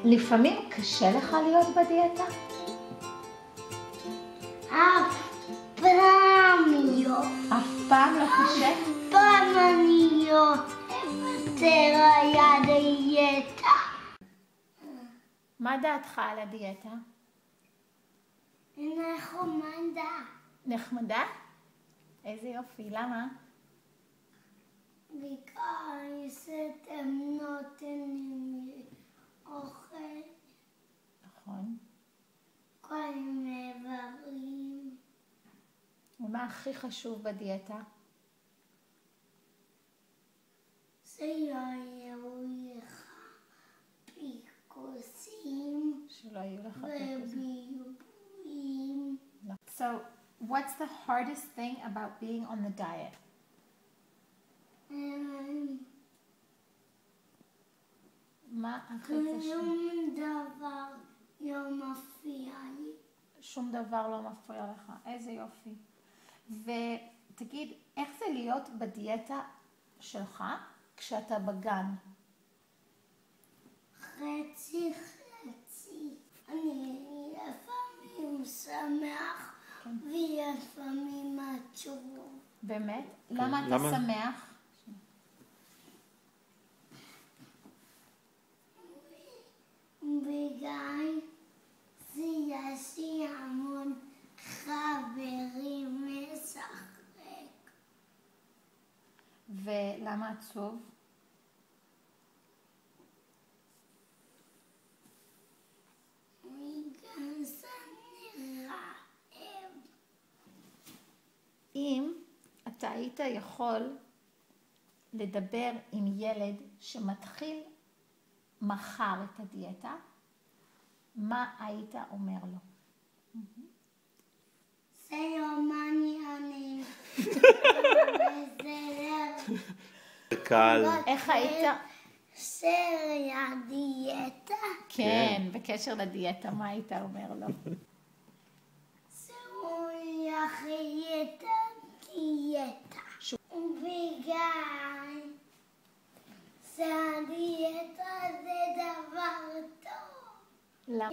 לפעמים קשה לך להיות בדיאטה? אף פעם לא. אף פעם לא קשה? אף פעם אני לא אוותר על הדיאטה. מה דעתך על הדיאטה? נחמדה. נחמדה? איזה יופי, למה? because אתם נותנים לי אוכל. נכון. כל מיני דברים. ומה הכי חשוב בדיאטה? זה לא יהיו לך פיקוסים שלא יהיו לך פיקוסים. וביובים. So, what's the hardest thing about being on the diet? מה הכי קשה? שום דבר לא מפריע לי. שום דבר לא מפריע לך, איזה יופי. ותגיד, איך זה להיות בדיאטה שלך כשאתה בגן? חצי. אני לפעמים שמח ולפעמים עצוב. באמת? למה אתה שמח? בגלל שיש לי המון חברים לשחק. ולמה עצוב? בגלל שאני רעב. אם אתה היית יכול לדבר עם ילד שמתחיל מחר את הדיאטה, מה היית אומר לו? זה לא מעניין. זה קל. איך היית? של הדיאטה. כן, בקשר לדיאטה, מה היית אומר לו? שהוא יכין את הדיאטה. בגלל שהדיאטה זה דבר טוב. למה?